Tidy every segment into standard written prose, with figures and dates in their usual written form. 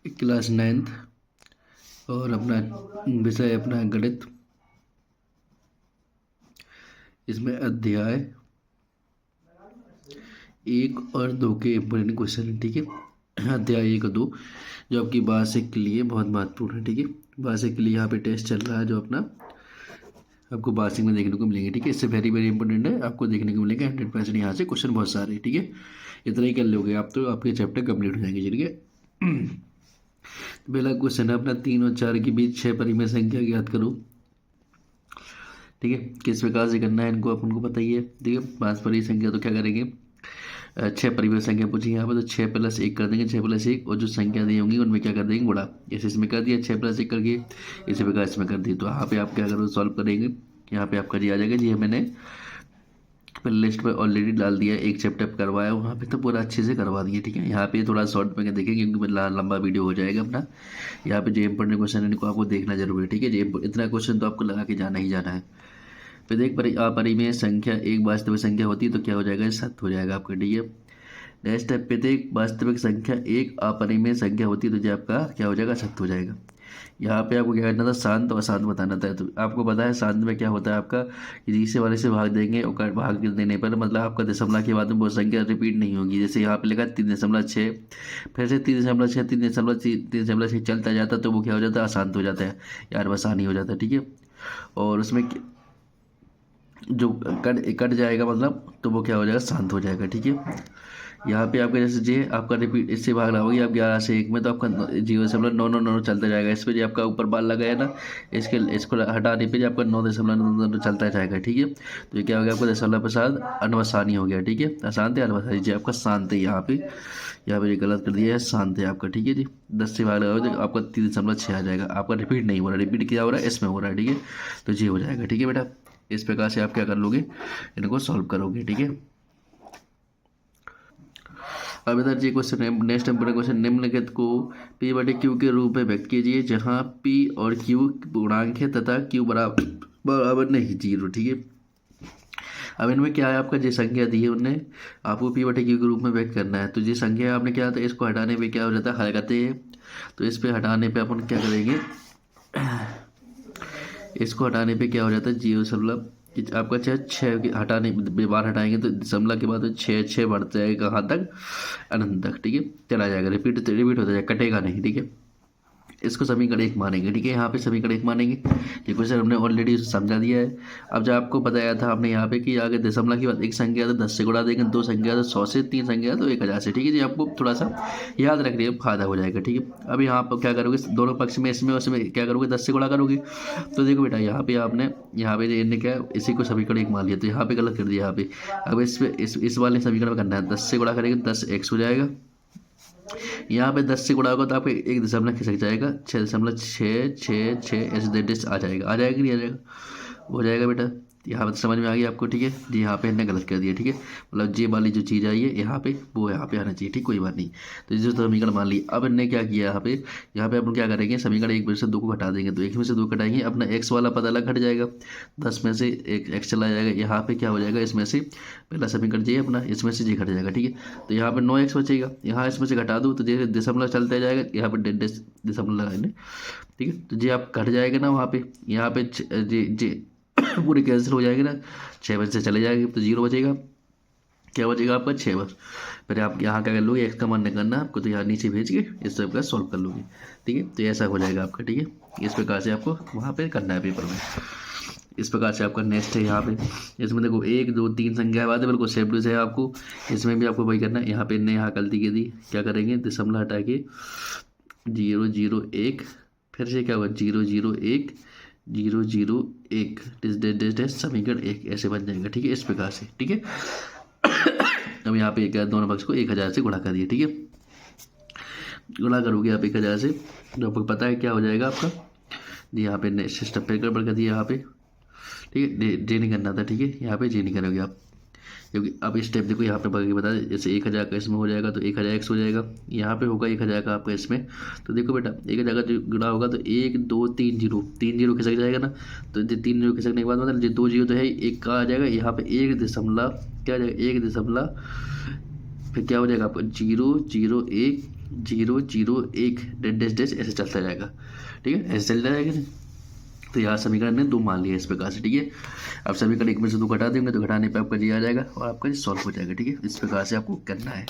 Class 9th और अपना विषय अपना गणित। इसमें अध्याय 1 और 2 के इम्पोर्टेंट क्वेश्चन है, ठीक है। अध्याय 1 और 2 जो आपकी वार्षिक के लिए बहुत महत्वपूर्ण है, ठीक है। वार्षिक के लिए यहाँ पे टेस्ट चल रहा है जो अपना आपको वार्षिक में देखने को मिलेंगे, ठीक है। इससे वेरी वेरी इंपॉर्टेंट है, आपको देखने को मिलेंगे 100%। यहाँ से क्वेश्चन बहुत सारे, ठीक है। इतना ही कर लोगे आप तो आपके चैप्टर कंप्लीट हो जाएंगे, ठीक है। पहला क्वेश्चन है अपना 3 और 4 के बीच 6 परिमेय संख्या ज्ञात करो, ठीक है। किस प्रकार से करना है इनको अपन को पता ही है, ठीक है। 5 परिमेय संख्या तो क्या करेंगे, 6 परिमेय संख्या पूछी यहाँ पर तो 6 + 1 कर देंगे, 6 + 1 और जो संख्या दी होंगी उनमें क्या कर देंगे गुणा। जैसे इसमें कर दिया 6 + 1 करके, इसी प्रकार इसमें कर दी। तो यहाँ पे आप क्या करोगे, सॉल्व करेंगे। यहाँ पे आपका जी आ जाएगा। जी मैंने पहले लिस्ट पर ऑलरेडी डाल दिया, एक चैप्टर करवाया वहाँ पे तो पूरा अच्छे से करवा दिया, ठीक है। यहाँ पे थोड़ा शॉर्ट में देखेंगे क्योंकि लंबा वीडियो हो जाएगा अपना। यहाँ पे जो इंपॉर्टेंट क्वेश्चन है इनको आपको देखना जरूरी है, ठीक है। जो इतना क्वेश्चन तो आपको लगा के जाना ही जाना है। फिर एक अपरिमेय संख्या एक वास्तविक संख्या होती है तो क्या हो जाएगा, सत्य हो जाएगा आपका, ठीक है। नेक्स्ट है प्रत्येक वास्तविक संख्या एक अपरिमेय संख्या होती है तो जो आपका क्या हो जाएगा, सत्य हो जाएगा। यहाँ पे आपको क्या करना था, शांत और अशांत बताना था। तो आपको पता है शांत में क्या होता है आपका कि जीसे वाले से भाग देंगे और भाग देने पर मतलब आपका दशमलव के बाद में वो संख्या रिपीट नहीं होगी। जैसे यहाँ पे लिखा 3.6, फिर से 3.6 3.6 चलता जाता तो वो क्या हो जाता है, अशांत हो जाता है यार, आसानी हो जाता है, ठीक है। और उसमें जो कट जाएगा मतलब तो वो क्या हो जाएगा, शांत हो जाएगा, ठीक है। यहाँ पे आपका जैसे जे आपका रिपीट इससे भाग रहा होगी आप 11 से 1 में तो आपका 0.999 चलता जाएगा। इस पर जो आपका ऊपर बाल लगा है ना, इसको हटाने पे जो आपका 9.99 चलता जाएगा, ठीक है। तो ये क्या हो गया आपका दशमलव के साथ अनवसानी हो गया, ठीक है। अशांत है अनवसानी, जी आपका शांत है। यहाँ पे ये गलत कर दिया है, शांत है आपका, ठीक है जी। 10 से भाग लगा तो आपका 3.6 आ जाएगा। आपका रिपीट नहीं हो रहा, रिपीट क्या हो रहा है इसमें हो रहा है, ठीक है। तो जी हो जाएगा, ठीक है बेटा। इस प्रकार से आप क्या कर लोगे, इनको सॉल्व करोगे, ठीक है। अब इधर जी क्वेश्चन है नेक्स्ट इंपोर्टेंट क्वेश्चन, निम्नलिखित को P/Q के रूप में व्यक्त कीजिए जहां P और Q पूर्णांक है तथा Q बराबर नहीं 0, ठीक है। अब इनमें क्या है आपका जो संख्या दी है उनने आपको P/Q के रूप में व्यक्त करना है। तो जो संख्या आपने क्या था इसको हटाने पे क्या हो जाता है, हल करते हैं। तो इस पे हटाने पे अपन क्या करेंगे, इसको हटाने पे क्या हो जाता है 0 आपका 6 हटाने बार हटाएंगे तो दशमलव के बाद तो 6 बढ़ जाएगा कहाँ तक, अनंत तक, ठीक है। चला जाएगा, रिपीट होता जाएगा, कटेगा नहीं, ठीक है। इसको समीकरण 1 मानेंगे, ठीक है। यहाँ पे समीकरण 1 मानेंगे, ये क्वेश्चन हमने ऑलरेडी समझा दिया है। अब जो आपको बताया था हमने यहाँ पे कि आगे दशमलव के बाद एक संख्या तो 10 से गुणा देंगे, 2 संख्या तो 100 से, 3 संख्या तो 1000 से, ठीक है जी। आपको थोड़ा सा याद रखने में फायदा हो जाएगा, ठीक है। अब यहाँ पर क्या करोगे, दोनों पक्ष में इसमें उसमें क्या करोगे, 10 से गुणा करोगे। तो देखो बेटा यहाँ पे आपने इन्हें क्या इसी को समीकरण 1 मान लिया, तो यहाँ पे गलत कर दिया यहाँ पे। अब इस वाले समीकरण में करना है, 10 से गुणा करेंगे 10x हो जाएगा। यहाँ पे 10 से गुणा होगा तो आपको एक दशमलव खिसक जाएगा, 6.666 ऐसे डेट आ जाएगा कि नहीं आ जाएगा, हो जाएगा बेटा। यहाँ पे समझ में आ गया आपको, ठीक है जी। यहाँ पे हमने गलत कर दिया, ठीक है। मतलब जे वाली जो चीज़ आई है यहाँ पे वो यहाँ पे आना चाहिए, ठीक, कोई बात नहीं। तो जो समीकरण मान ली, अब इनने क्या किया यहाँ पे अपन क्या करेंगे, समीकरण 1 में से 2 को घटा देंगे तो 1 में से 2 घटाएंगे, अपना x वाला पता अलग घट जाएगा, 10 में से एक x चला जाएगा। यहाँ पे क्या हो जाएगा, इसमें से पहला समीकरण जे अपना, इसमें से जे घट जाएगा, ठीक है। तो यहाँ पे 9x बचेगा, यहाँ इसमें से घटा दूँ तो जैसे दशमलव चलता जाएगा, यहाँ पे दशमलव लगाएंगे, ठीक है। तो जे आप घट जाएगा ना वहाँ पे, यहाँ पे जे पूरी कैंसिल हो जाएगी ना, 6 बजे से चले जाएंगे तो 0 बचेगा, क्या बचेगा आपका 6 बस। फिर आप यहाँ क्या कर लोगे, एक्स का मान निकालना आपको तो यहाँ नीचे भेज के इस सब का सॉल्व कर लोगे, ठीक है। तो ऐसा हो जाएगा आपका, ठीक है। इस प्रकार से आपको वहाँ पे करना है पेपर में। इस प्रकार से आपका नेक्स्ट है यहाँ पे, इसमें देखो 1 2 3 संख्या बात है, बिल्कुल सेम टू सेम आपको इसमें भी आपको वही करना है। यहाँ पे इनने यहाँ गलती की थी, क्या करेंगे, दशमलव हटा के 0 0 1, फिर से क्या हुआ 0 0 1 0 0 1 समीकरण 1 ऐसे बन जाएगा, ठीक है। इस प्रकार से, ठीक है। अब यहाँ पे क्या दोनों पक्ष को 1000 से गुणा कर दिया, ठीक है। गुणा करोगे आप 1000 से तो आपको पता है क्या हो जाएगा आपका जी। यहाँ पे सिस्टम पे गड़बड़ कर दिया यहाँ पे, ठीक है। जे नहीं करना था, ठीक है। यहाँ पे जे नहीं करोगे आप, क्योंकि अब स्टेप देखो यहाँ पे बता जैसे 1000 का इसमें हो जाएगा तो 1000x हो जाएगा, यहाँ पे होगा 1000 का आपका इसमें। तो देखो बेटा 1000 का जो गुणा होगा तो 1 2 3 0 खिसक जाएगा ना, तो 3 0 खिसकने के बाद मतलब जो 2 0 तो है, एक का आ जाएगा यहाँ पे 1 दशमलव क्या आ जाएगा, 1 दशमलव फिर क्या हो जाएगा आपका 0 0 1 0 0 1 डैश डैश डैश ऐसे चलता जाएगा, ठीक है, ऐसे चलता जाएगा नहीं। तो यहाँ समीकरण ने 2 मान लिया इस प्रकार से, ठीक है। अब समीकरण 1 में से 2 घटा देंगे तो घटाने पे आपका जी आ जाएगा और आपका सॉल्व हो जाएगा, ठीक है। इस प्रकार से आपको करना है।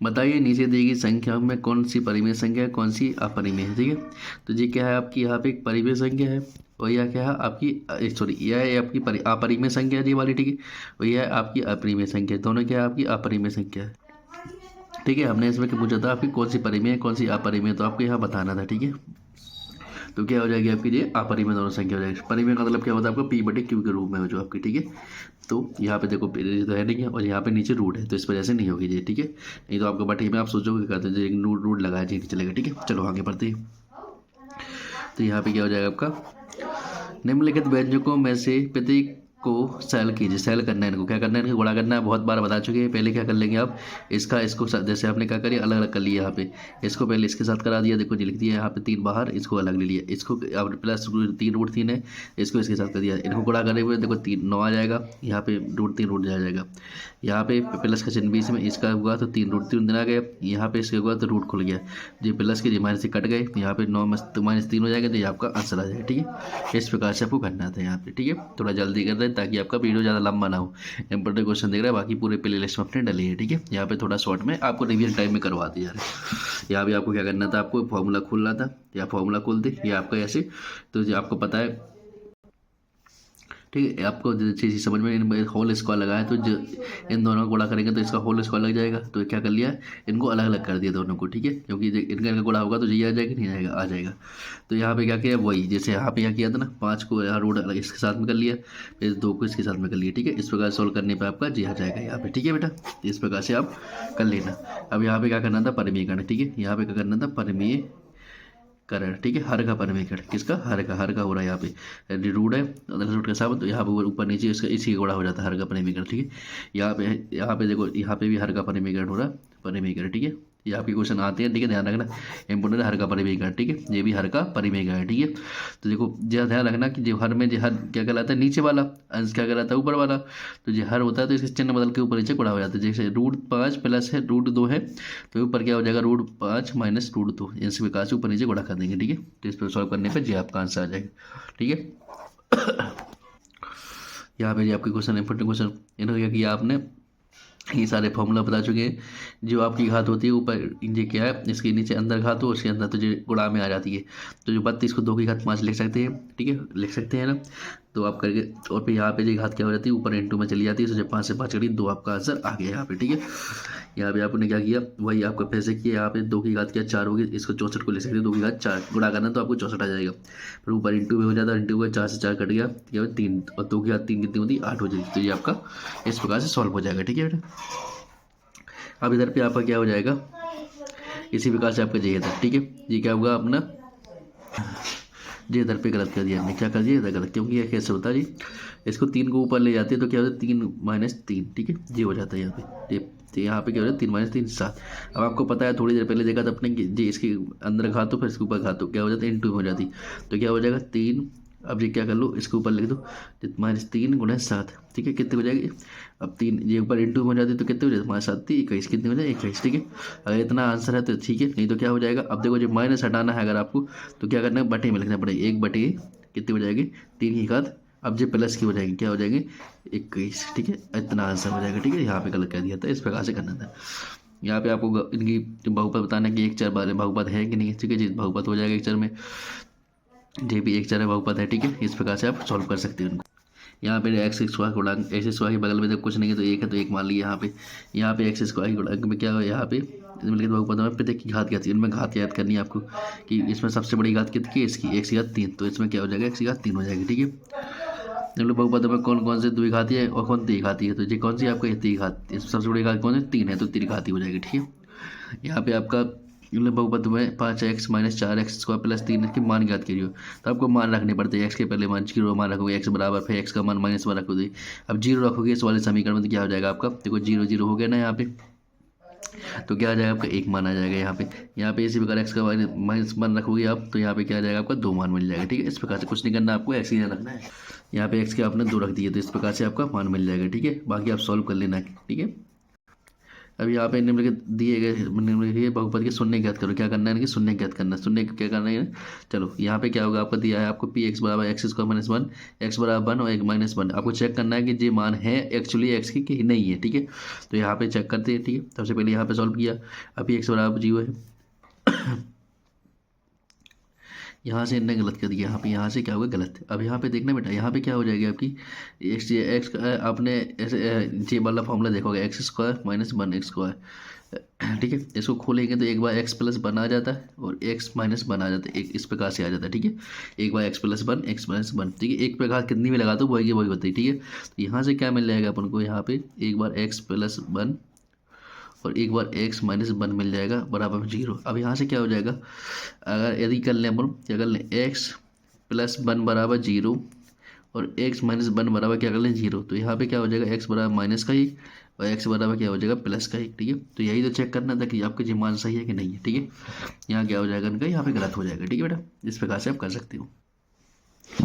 बताइए नीचे दी गई संख्या में कौन सी परिमेय संख्या है, कौन सी अपरिमेय है, ठीक है। तो ये क्या है आपकी यहाँ पे एक परिमेय संख्या है और यह क्या है आपकी सॉरी यह है आपकी अपरिमेय संख्या है ये वाली, ठीक है। और यह है आपकी अपरिमेय संख्या, दोनों क्या है आपकी अपरिमेय संख्या है, ठीक है। हमने इसमें पूछा था आपकी कौन सी परिमेय है कौन सी अपरिमेय, तो आपको यहाँ बताना था, ठीक है। तो क्या हो जाएगी आपकी ये अपरिमेय दोनों संख्या हो जाएगी। परिमेय का मतलब क्या होता है आपका P/Q के रूप में हो जो आपकी, ठीक है। तो यहाँ पे देखो तो है नहीं है और यहाँ पे नीचे रूट है तो इस वजह से नहीं होगी ये, ठीक है। नहीं तो आपका बटे में आप सोचोगे क्या कहते हैं रूट लगाया जी चलेगा, ठीक है। चलो आगे बढ़ते हैं। तो यहाँ पे क्या हो जाएगा आपका निम्नलिखित व्यंजकों में से प्रत्येक को सेल कीजिए। सेल करना है इनको, क्या करना है इनको गुणा करना है, बहुत बार बता चुके हैं। पहले क्या कर लेंगे आप इसको जैसे आपने क्या करिए अलग अलग कर लिया, यहाँ पे इसको पहले इसके साथ करा दिया, देखो जी लिख दिया यहाँ पे 3 बाहर, इसको अलग ले लिया, इसको अब प्लस 3 रूट 3 है इसको इसके साथ कर दिया, इनको गुणा करे हुए देखो 3 9 आ जाएगा, यहाँ पे रूट 3 रूट जाएगा, यहाँ पे प्लस का चिन्ह बीच में इसका हुआ तो 3 रूट 3 दिन आ गया, यहाँ पे इसके हुआ तो रूट खुल गया, जी प्लस के जी माइनस से कट गए, यहाँ पे 9 -3 हो जाएगा तो ये आपका आंसर आ जाएगा, ठीक है। इस प्रकार से आपको करना था यहाँ पे, ठीक है। थोड़ा जल्दी कर रहे हैं ताकि आपका वीडियो ज़्यादा लंबा ना हो। इंपॉर्टेंट क्वेश्चन देख रहे हैं, बाकी पूरे प्ले लिस्ट में अपने डले हैं, ठीक है। यहाँ पे थोड़ा शॉर्ट में आपको रिवीजन टाइम में करवा दिया है। यहाँ भी आपको क्या करना था, आपको फॉर्मूला खोलना था, या फॉर्मूला खोल दे या आपका ऐसे, तो जो आपको पता है, ठीक है। आपको चीज़ समझ में इन होल स्क्वायर लगाया तो जो इन दोनों को गुणा करेंगे तो इसका होल स्क्वायर लग जाएगा, तो क्या कर लिया इनको अलग अलग कर दिया दोनों को, ठीक है। क्योंकि इनका गुणा होगा तो ये आ जाएगा नहीं आएगा, आ जाएगा। तो यहाँ पे क्या किया वही जैसे यहाँ पे क्या किया था ना, 5 को यहाँ रूट अलग इसके साथ में कर लिया, फिर 2 को इसके साथ में कर लिया, ठीक है। इस प्रकार सोल्व करने पर आपका जी आ जाएगा यहाँ पे, ठीक है बेटा। इस प्रकार से आप कर लेना। अब यहाँ पे क्या करना था परिमीकरण, ठीक है। यहाँ पे क्या करना था परिमीय करण, ठीक है। हर का परिमेयकरण किसका, हर का हो रहा है यहाँ पे रूट है रूट के साथ, तो यहाँ पे ऊपर नीचे इसका इसी गुणा हो जाता है हर का परिमेयकरण, ठीक है। यहाँ पे देखो यहाँ पे भी हर का परिमेयकरण हो रहा है, परिमेयकरण, ठीक है। ये आपके क्वेश्चन आते हैं, ठीक है, ध्यान रखना इंपोर्टेंट है हर का परिमेयकरण, ठीक है। ये भी हर का परिमेयकरण है, ठीक है। तो देखो जो ध्यान रखना कि जो हर में जो हर क्या कहलाता है नीचे वाला, अंश क्या कहलाता है ऊपर वाला, तो जो हर होता है तो इसके चिन्ह बदल के ऊपर नीचे गुणा हो जाता है। जैसे √5 प्लस है √2 है तो ऊपर क्या हो जाएगा √5 माइनस √2, इस प्रकार से ऊपर नीचे गुणा कर देंगे, ठीक है। तो इस पर सॉल्व करने पर जी आपका आंसर आ जाएगा, ठीक है। यहाँ पे जी आपके क्वेश्चन इंपोर्टेंट क्वेश्चन इन्होंने क्या किया आपने ये सारे फॉर्मूला बता चुके हैं। जो आपकी घात होती है ऊपर ये क्या है इसके नीचे अंदर घात हो उसके अंदर तो जो गुणा में आ जाती है, तो जो 32 को 2 की घात 5 लिख सकते हैं, ठीक है, लिख सकते हैं ना। तो आप करके और फिर यहाँ पे जो घात क्या हो जाती है ऊपर इंटू में चली जाती है, तो जब 5 से 5 करी 2 आपका आंसर आ गया यहाँ पे, ठीक है। यहाँ पे आपने क्या किया वही आपको फिर से किया, यहाँ पे 2 की घात क्या 4 होगी, इसको 64 को ले सकते हैं, 2 की घात 4 गुणा करना तो आपको 64 आ जाएगा। फिर ऊपर इंटू में हो जाता है, इंटू में 4 से 4 कट गया, क्या 3 और 2 की घात 3 कितनी होती है 8 हो जाएगी। तो ये आपका इस प्रकार से सॉल्व हो जाएगा, ठीक है बेटा। अब इधर पे आपका क्या हो जाएगा इसी प्रकार से आपका जी इधर, ठीक है। ये क्या होगा अपना जी इधर पे गलत कर दिया हमने, क्या कर दिया इधर गलत, क्योंकि ये कैसे होता है जी इसको 3 को ऊपर ले जाते हैं तो क्या होता है 3 - 3, ठीक है, जी हो जाता है यहाँ पे। तो यहाँ पे क्या हो जाता है 3 - 3 7। अब आपको पता है थोड़ी देर पहले देखा था अपने जी इसके अंदर घातो फिर इसके ऊपर घातो क्या हो जाता है इंटू हो जाती, तो क्या हो जाएगा 3। अब ये क्या कर लो इसके ऊपर लिख दो -3 × 7, ठीक है, कितने हो जाएगी। अब 3 ये ऊपर इंटू हो जाती तो कितने हो जाते -7 × 21 कितने हो जाए 21, ठीक है। अगर इतना आंसर है तो ठीक है, नहीं तो क्या हो जाएगा। अब देखो जब माइनस हटाना है अगर आपको तो क्या करना है बटे में लिखना पड़ेगा 1/, कितनी हो जाएगी 3 की घात, अब जो प्लस की हो जाएगी क्या हो जाएंगे 21, ठीक है। इतना आंसर हो जाएगा, ठीक है। यहाँ पे गलत कर दिया था, इस प्रकार से करना था। यहाँ पे आपको इनकी बहुपद बताना है कि एक चर बहुपद है कि नहीं, ठीक है जी बहुपद हो जाएगा एक चर में, जे भी एक चर बहुपद है, ठीक है। इस प्रकार से आप सॉल्व कर सकते हैं उनको। यहाँ पे एक्स स्क्वायर गुणांक एक्स स्क्वायर के बगल में जब कुछ नहीं है तो एक है तो एक मान लिया यहाँ पे एक्स स्क्वायर के गुणांक में क्या हो यहाँ पे बहुपद में प्रत्येक की घात क्या थी, इनमें घात याद करनी है आपको कि इसमें सबसे बड़ी घात कितनी है इसकी x की घात 3, तो इसमें क्या हो जाएगा x की घात 3 हो जाएगी, ठीक है। मतलब बहुपद में कौन कौन से द्विघाती है और कौन त्रिघाती है, तो ये कौन सी आपका त्रिघात सबसे बड़ी घात कौन है 3 है तो त्रिघाती हो जाएगी, ठीक है। यहाँ पे आपका बहुपद में 5x - 4x² + 3 की मान ज्ञात करियो, तो आपको मान रखने पड़ते हैं। x के पहले मान 0 मान रखोगे x बराबर, फिर x का मान -1 रखोगे। अब 0 रखोगे इस वाले समीकरण में तो क्या हो जाएगा आपका देखो 0 0 हो गया ना यहाँ पे, तो क्या आ जाएगा आपका 1 मान आ जाएगा यहाँ पे इसी प्रकार x का -1 रखोगे आप तो यहाँ पे क्या आ जाएगा आपका 2 मान मिल जाएगा, ठीक है। इस प्रकार से कुछ नहीं करना आपको x ही रखना है, यहाँ पे x के आपने 2 रख दिए तो इस प्रकार से आपका मान मिल जाएगा, ठीक है। बाकी आप सॉल्व कर लेना, ठीक है। अब यहाँ पे निम्नलिखित दिए गए निम्नलिखित बहुपद के शून्य ज्ञात करो। क्या करना है कि शून्य ज्ञात करना है। शून्य क्या करना है, चलो यहाँ पे क्या होगा, आपको दिया है आपको पी एक्स बराबर x square minus one, x बराबर 1 और एक माइनस 1। आपको चेक करना है कि ये मान है एक्चुअली एक्स की कि नहीं है, ठीक है। तो यहाँ पे चेक करते हैं, ठीक है। सबसे पहले यहाँ पे सॉल्व किया, अभी एक्स बराबर 0 है। यहाँ से इनने गलत कर दिया, यहाँ से क्या होगा गलत। अब यहाँ पे देखना बेटा, यहाँ पे क्या हो जाएगी आपकी एक्स का, आपने ऐसे ये वाला फॉर्मूला देखोगे x square minus 1 x square, ठीक है। इसको खोलेंगे तो एक बार एक्स प्लस 1 आ जाता है और एक्स माइनस 1 आ जाता है, एक इस प्रकार से आ जाता है, ठीक है। एक बार एक्स प्लस 1 एक्स माइनस 1, ठीक है। एक प्रकार कितनी भी लगा दो वही वही होती है, ठीक है। तो यहाँ से क्या मिल जाएगा अपन को, यहाँ पे एक बार एक्स प्लस 1 और एक बार एक्स माइनस 1 मिल जाएगा बराबर 0। अब यहाँ से क्या हो जाएगा, अगर यदि कर लें अपन, क्या कर लें, एक्स प्लस 1 बराबर 0 और एक्स माइनस 1 बराबर क्या कर लें 0। तो यहाँ पे क्या हो जाएगा, एक्स बराबर माइनस का 1 और एक्स बराबर क्या हो जाएगा प्लस का 1, ठीक है। तो यही तो चेक करना था कि आपका जी मान सही है कि नहीं है, ठीक है। यहाँ क्या हो जाएगा इनका, यहाँ पे गलत हो जाएगा, ठीक है बेटा। इस प्रकार से आप कर सकते हो।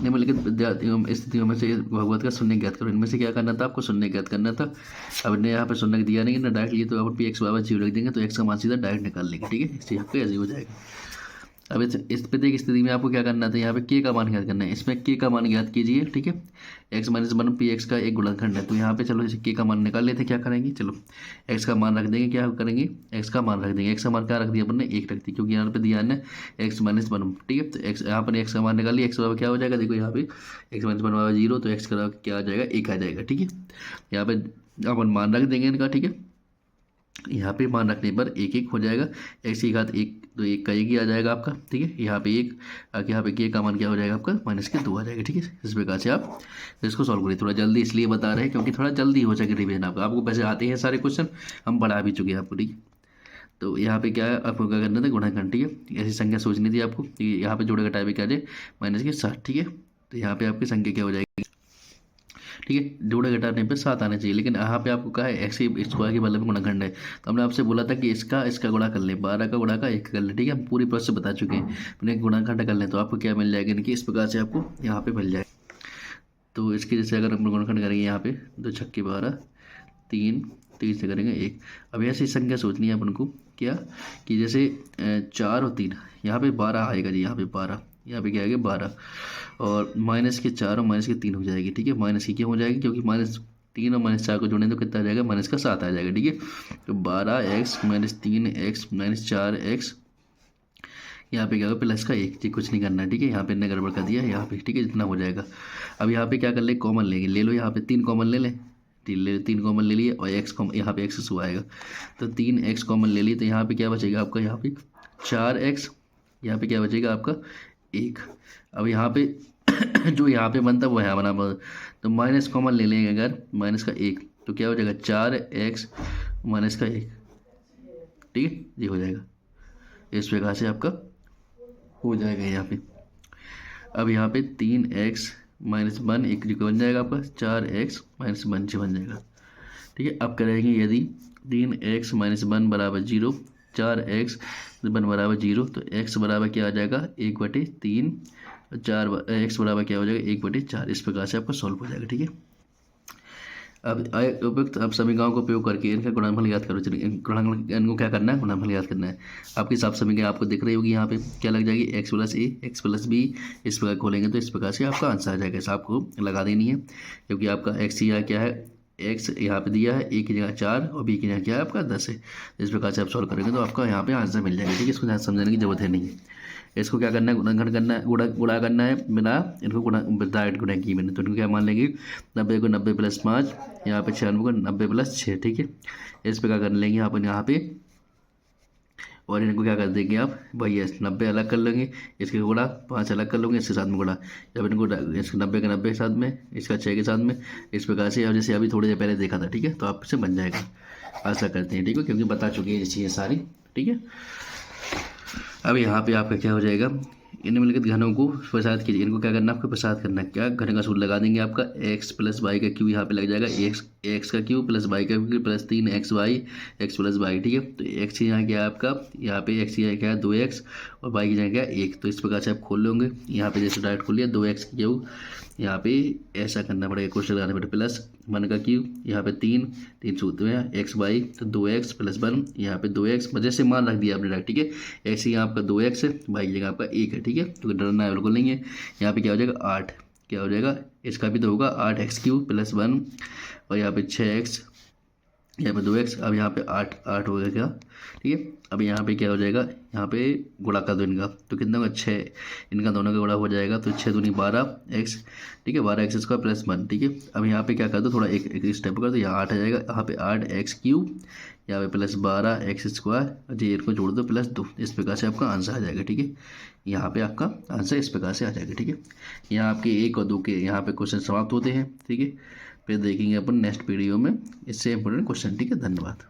निम्नलिखित विद्यार्थियों स्थितियों में से भगवत का शून्य ज्ञात करो। इनमें से क्या करना था, आपको शून्य ज्ञात करना था। अब इन्हें यहाँ पे शून्य दिया नहीं ना डायरेक्ट लिए, तो आप पी एक्स बराबर 0 रख देंगे तो एक्स का मान सीधा डायरेक्ट निकाल लेंगे, ठीक है। इससे आपका ऐसे हो जाएगा। अब इस प्रत्येक स्थिति में आपको क्या करना था, यहाँ पे के का मान ज्ञात करना है। इसमें के का मान ज्ञात कीजिए, ठीक है। एक्स माइनस 1 पी एक्स का एक गुणनखंड है, तो यहाँ पे चलो इसे के का मान निकाल लेते हैं। क्या करेंगे, चलो एक्स का मान रख देंगे, क्या करेंगे एक्स का मान रख देंगे। एक्स का मान क्या रख दिया अपन ने, 1 रख दी, क्योंकि यहाँ पे दिया है एक्स माइनस 1, ठीक है। तो एक्स यहाँ पर एक्स का मान निकाल लिया, एक्स बराबर क्या हो जाएगा, देखो यहाँ पे एक्स माइनस 1 बराबर 0, तो एक्स का क्या आ जाएगा 1 आ जाएगा, ठीक है। यहाँ पे अपन मान रख देंगे इनका, ठीक है। यहाँ पे मान रखने पर 1 हो जाएगा, एक्स की घात 1 तो 1 का 1 ही आ जाएगा आपका, ठीक है। यहाँ पे 1 यहाँ पे के का मान क्या हो जाएगा आपका माइनस के 2 आ जाएगा, ठीक है। इस प्रकार से आप इसको सॉल्व करिए। थोड़ा जल्दी इसलिए बता रहे हैं क्योंकि थोड़ा जल्दी हो सके रिवीजन आपको वैसे आते हैं सारे क्वेश्चन, हम पढ़ा भी चुके हैं आपको, ठीक है। तो यहाँ पे क्या है, आपको क्या करना था, गुणनखंड, ठीक है। ऐसी संख्या सोचनी थी आपको, यहाँ पे जोड़े घटाए पे क्या जाए माइनस के 7, ठीक है। तो यहाँ पे आपकी संख्या क्या हो जाएगी, ठीक है। जोड़े घटाने पे 7 आने चाहिए, लेकिन यहाँ पे आपको कहा है एक्स स्क्वायर के बदले में गुणनखंड है। तो हमने आपसे बोला था कि इसका गुणा कर लें, 12 का गुणा का 1 कर लें, ठीक है। हम पूरी प्रोसेस बता चुके हैं। मैंने गुणनखंड कर लें तो आपको क्या मिल जाएगा, इनकी इस प्रकार से आपको यहाँ पे मिल जाएगा। तो इसके जैसे अगर हम गुणनखंड करेंगे, यहाँ पे 2 छक्के 12, 3 से करेंगे 1। अब ऐसी संख्या सोचनी है अपन को क्या, कि जैसे 4 और 3, यहाँ पे 12 आएगा जी, यहाँ पे 12, यहाँ पे क्या आएगा 12 और माइनस के 4 और माइनस के 3 हो जाएगी, ठीक है। माइनस की क्यों हो जाएगी, क्योंकि -3 और -4 को जोड़ें तो कितना आ जाएगा, माइनस का 7 आ जाएगा, ठीक है। तो 12x minus 3x minus 4x, यहाँ पे क्या होगा प्लस का 1, जी कुछ नहीं करना है, ठीक है। यहाँ पे इन्हें गड़बड़ कर दिया यहाँ पे, ठीक है, जितना हो जाएगा। अब यहाँ पे क्या कर ले, कॉमन लेंगे, ले लो यहाँ पे 3 कॉमन ले लें, 3 कॉमन ले लिए और एक्स कॉमन, यहाँ पे एक्स आएगा तो 3x कॉमन ले लिए, तो यहाँ पे क्या बचेगा आपका, यहाँ पे 4x, यहाँ पे क्या बचेगा आपका 1। अब यहाँ पे जो यहाँ पे बनता है वो यहाँ बना, तो माइनस कॉमन ले लेंगे अगर माइनस का 1, तो क्या हो जाएगा 4x माइनस का 1, ठीक है, ये हो जाएगा। इस प्रकार से आपका हो जाएगा यहाँ पे। अब यहाँ पे 3x माइनस 1 एक जो बन जाएगा आपका 4x माइनस 1 से बन जाएगा, ठीक है। अब करेंगे यदि 3x माइनस 1 बराबर 0, 4x 1 बराबर 0, तो x बराबर क्या आ जाएगा 1/3, 4x बराबर क्या हो जाएगा 1/4। इस प्रकार से आपका सॉल्व हो जाएगा, ठीक है। अब उपयुक्त अब समीकरणों का उपयोग करके इनका गुणनफल याद करो। चलिए गुणनफल, इनको क्या करना है, गुणनफल याद करना है। आपकी सब समीकरण आपको दिख रही होगी, यहाँ पे क्या लग जाएगी x plus a x plus b, इस प्रकार खोलेंगे तो इस प्रकार से आपका आंसर आ जाएगा। इस आपको लगा देनी है, क्योंकि आपका x यहाँ क्या है, x यहाँ पे दिया है, a की जगह 4 और b की जगह क्या है आपका 10 है। इस प्रकार से आप सॉल्व करेंगे तो आपका यहाँ पे आंसर मिल जाएगा, ठीक है। इसको समझने की जरूरत है नहीं है। इसको क्या करना है, गुणनखंड करना है, गुणा करना है बिना इनको डायरेक्ट गुणा किए मैंने, तो इनको क्या मान लेंगे 90 को 90 प्लस 5, यहाँ पे 96 को 90 प्लस 6, ठीक है। इस पर क्या कर लेंगे अपन यहाँ पे, और इनको क्या कर देंगे आप भैया 90 अलग कर लेंगे, इसके गुणा 5 अलग कर लोगे, इसके साथ में गुणा, जब इनको इसके 90 के 90 के साथ में, इसका 6 के साथ में, इस प्रकार से। और जैसे अभी थोड़ी देर पहले देखा था, ठीक है, तो आपसे बन जाएगा। ऐसा करते हैं, ठीक है, क्योंकि बता चुकी है ये चीज़ें सारी, ठीक है। अब यहाँ पे आपका क्या हो जाएगा, निम्नलिखित घनों को प्रसारित कीजिए। इनको क्या करना है, आपको प्रसारित करना है। क्या घन का सूत्र लगा देंगे, आपका x प्लस वाई का क्यू यहाँ पे लग जाएगा, एक्स का क्यू प्लस वाई का cube plus 3x y x plus y, ठीक है। तो x यहाँ क्या है आपका, यहाँ पे x यहाँ क्या है 2x और y की जगह क्या है 1। तो इस प्रकार से आप खोल लोगे, यहाँ पे जैसे डायरेक्ट खोल लिया 2x क्यू, यहाँ पे ऐसा करना पड़ेगा, क्वेश्चन लगाना पड़ेगा प्लस 1 का क्यूब, यहाँ पे 3 3 सूत्र में एक्स बाई तो 2x प्लस 1, यहाँ पे 2x जैसे मान रख दिया आपने डायरेक्ट, ठीक है। एक्स यहाँ आपका 2x है, बाई की जगह आपका 1 है, ठीक है, तो डरना है बिल्कुल नहीं है। यहाँ पे क्या हो जाएगा 8, क्या हो जाएगा इसका भी तो होगा 8x क्यूब प्लस 1 और यहाँ पे 6x, यहाँ पे 2x, अब यहाँ पे 8 हो गया क्या, ठीक है। अब यहाँ पे क्या हो जाएगा, यहाँ पे गुणा कर दो इनका, तो कितना होगा 6, इनका दोनों का गुणा हो जाएगा तो 6 दूनी 12x, ठीक है, 12x स्क्वायर प्लस 1, ठीक है। अब यहाँ पे क्या कर दो, थोड़ा एक स्टेप कर दो, यहाँ 8 आ जाएगा, यहाँ पे 8x क्यूब, यहाँ पे प्लस 12x स्क्वायर, जी इनको जोड़ दो प्लस 2, इस प्रकार से आपका आंसर आ जाएगा, ठीक है। यहाँ पे आपका आंसर इस प्रकार से आ जाएगा, ठीक है। यहाँ आपके 1 और 2 के यहाँ पे क्वेश्चन समाप्त होते हैं, ठीक है। फिर देखेंगे अपन नेक्स्ट वीडियो में इससे इंपॉर्टेंट क्वेश्चन, ठीक है। धन्यवाद।